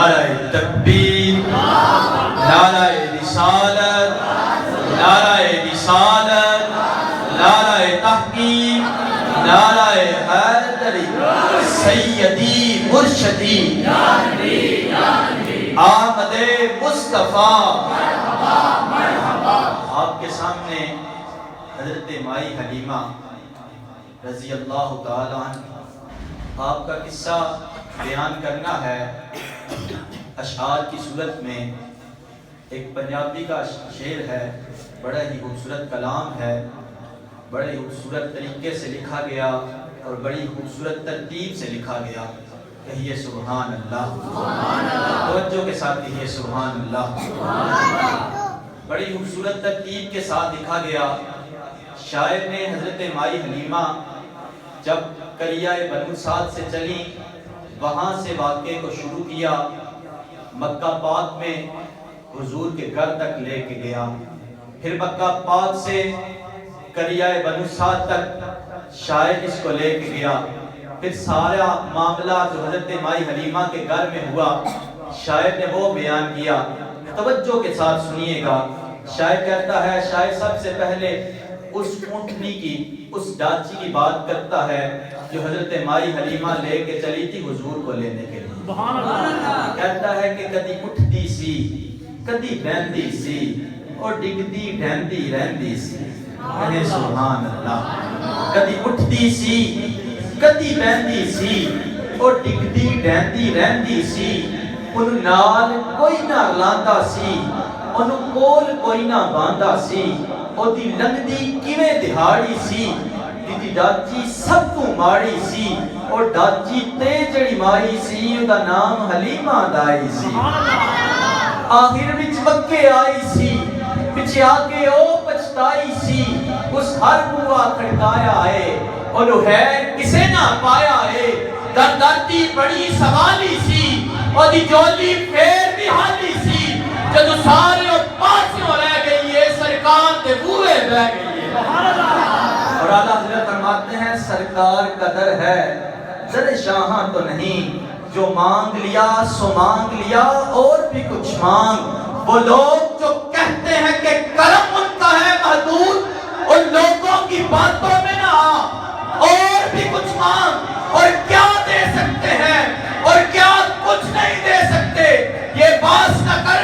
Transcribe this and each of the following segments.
نعرہ تکبیر، نعرہ رسالت، نعرہ رسالت، نعرہ تحقیق، نعرہ حیدری، سیدی مرشدی آمد مصطفیٰ۔ آپ کے سامنے حضرت مائی حلیمہ رضی اللہ تعالیٰ عنہ آپ کا قصہ بیان کرنا ہے اشعار کی صورت میں۔ ایک پنجابی کا شعر ہے، بڑا ہی خوبصورت کلام ہے، بڑے ہی خوبصورت طریقے سے لکھا گیا اور بڑی خوبصورت ترتیب سے لکھا گیا۔ کہیے سبحان اللہ، توجہ کے ساتھ کہیے سبحان اللہ۔ بڑی خوبصورت ترتیب کے ساتھ لکھا گیا۔ شاعر نے حضرت مائی حلیمہ جب قریہ بنو سعد سے چلی، وہاں سے واقعے کو شروع کیا، مکہ پاک میں حضور کے گھر تک لے کے گیا، پھر مکہ پاک سے قریہ بنو سعد تک شاعر اس کو لے کے گیا، پھر سارا معاملہ جو حضرت مائی حلیمہ کے گھر میں ہوا شاعر نے وہ بیان کیا۔ توجہ کے ساتھ سنیے گا۔ شاعر کہتا ہے، شاعر سب سے پہلے اس اونٹنی کی، اس ڈاچی کی بات کرتا ہے جو حضرت مائی حلیمہ لے کے چلی تھی حضور کو لینے کے لیے۔ کہتا ہے کہ کدی اٹھتی سی، کدی بہندی سی، اور ڈگدی ڈھہندی رہندی سی۔ کہے سبحان اللہ۔ کدی اٹھتی سی، کدی بہندی سی، اور ڈگدی ڈھہندی رہندی سی۔ انہوں نال کوئی نہ رلاندا سی، انہوں کول کوئی نہ باندا سی۔ او دی لنگدی کیویں دہاڑی سی، دی ڈاچی سب تو ماڑی سی، اور ڈاچی تے جڑی ماری سی ادا نام حلیمہ دائی سی۔ آخر وچ وکے آئی سی، پچھے آکے او پچھتائی سی۔ اس ہر بوا کھڑکایا ہے، انہوں ہے کسے نہ پایا ہے۔ دردی بڑی سوالی سی، اور دی جولی پھر بھی حالی سی۔ جدو سارے اور پاسیوں رہ گئی ہے، سرکار تے بوئے بہ گئی ہے۔ اور اعلیٰ حضرت فرماتے ہیں سرکار قدر ہے زر شاہاں تو نہیں، جو مانگ لیا سو مانگ لیا اور بھی کچھ مانگ۔ وہ لوگ جو کہتے ہیں کہ کرم ان کا ہے محدود، ان لوگوں کی باتوں میں نہ آ، اور بھی کچھ مانگ۔ اور کیا دے سکتے ہیں اور کیا کچھ نہیں دے سکتے، یہ باس نہ کر،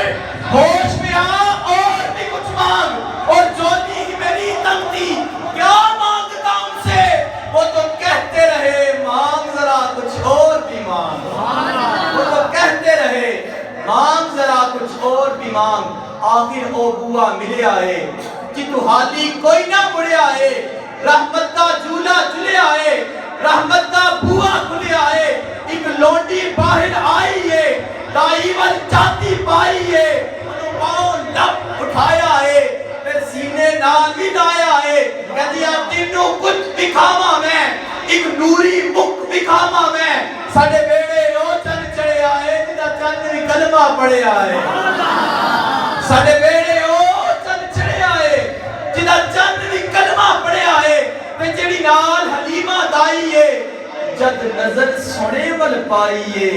ہوش میں آ اور بھی کچھ مانگ۔ اور جولی ہی میری تنگ تھی، کیا مانگتا ان سے، وہ تو کہتے رہے مانگ ذرا کچھ اور بھی مانگ۔ وہ تو کہتے رہے مانگ ذرا کچھ اور بھی مانگ۔ آخر او بوا ملے آئے، جتو حالی کوئی نہ مڑے آئے۔ رحمت کا جھولا جھلے آئے، رحمت کا بوا کھلے آئے۔ ایک لونڈی باہر آئی ہے، دائی ول چاہتی پائی ہے۔ انہوں پاؤں لب اٹھایا ہے، پھر سینے نال بھی لایا ہے۔ کہہ دیا تینوں کچھ دکھاوا میں، ایک نوری مک دکھاوا میں۔ ساڑھے بیڑے او چل چڑے آئے، جدہ چند بھی کلمہ پڑے آئے۔ ساڑھے بیڑے او چل چڑے آئے، جدہ چند بھی کلمہ پڑے آئے۔ پہ جڑی نال حلیمہ دائیے، جد نظر سونے ول پائیے،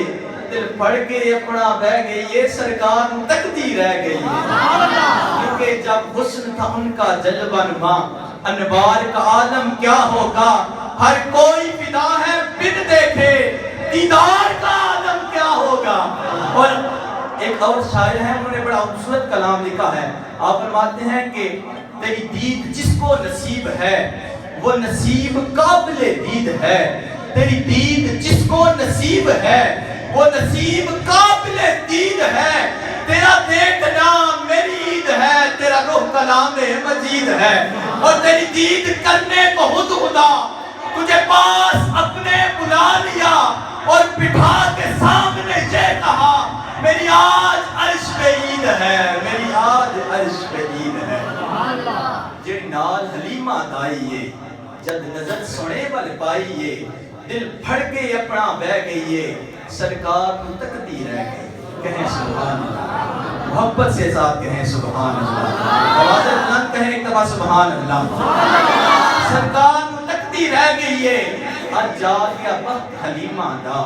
دل پڑ کے اپنا بہ گئیے، سرکار تکتی رہ گئیے۔ کیونکہ جب حسن تھا ان کا جلوہ نما، انوار کا عالم کیا ہوگا۔ ہر کوئی فدا ہے بن دیکھے، دیدار کا عالم کیا ہوگا۔ اور ایک اور شاعر ہے، انہوں نے بڑا خوبصورت کلام لکھا ہے۔ آپ فرماتے ہیں کہ تیری دید جس کو نصیب ہے، وہ نصیب قابل دید ہے۔ تیری دید جس کو نصیب ہے، وہ نصیب قابل دید ہے۔ تیرا دیکھنا میری عید ہے، تیرا روح کلام مجید ہے۔ اور تیری دید کرنے کو خود خدا تجھے پاس اپنے بلا لیا، اور بٹھا کے سامنے یہ کہا میری آج عرش پہ عید ہے، میری آج عرش پہ عید ہے۔ جڑی نال حلیمہ دائیے، جد نظر سونے ول پائیے، دل پھڑ کے اپنا بہ گئیے، سرکار کو تکتی رہ گئی۔ کہیں سبحان اللہ، محبت سے ساتھ کہیں سبحان اللہ، آواز بلند کہیں ایک دفعہ سبحان اللہ۔ سرکار کو تکتی رہ گئیے، اج جا گیا وقت حلیمہ دا،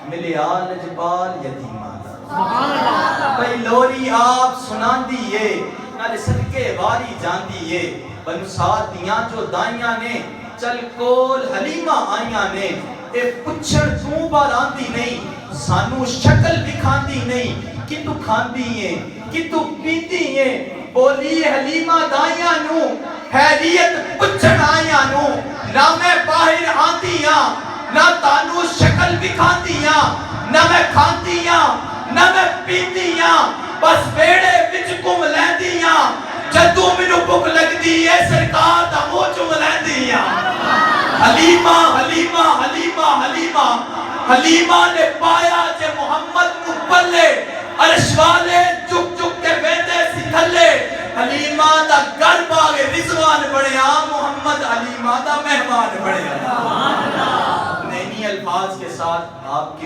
ملے آل جبال یتیمہ دا۔ بھائی لوری آپ سنان دیئے نالے صدقے واری جان دیئے بنو ساتھ دیاں جو دائیاں نے چل کول حلیمہ آئیاں نے اے پچھڑ توں بار آندی نہیں سانو شکل بھی کھاندی نہیں کہ تو کھاندی ہیں کہ تو پیتی ہیں بولی حلیمہ دائیاں نو حیریت پچھڑ آئیاں نو نہ میں باہر آندیاں نہ تانو شکل بھی کھاندیاں نہ میں کھاندیاں نہ میں پیندیاں بس بیڑے وچ کم لیندیاں جدو منو بک لگ دیئے سرکار دا موچو لیندیاں حلیمہ حلیمہ حلیمہ حلیمہ حلیمہ نے پایا جے محمد مپلے عرش والے چک چک کے بیندے سی تھلے حلیمہ دا گر باغ رضوان بڑھیا محمد حلیمہ دا مہمان بڑھیا نینی الفاظ کے ساتھ آپ کی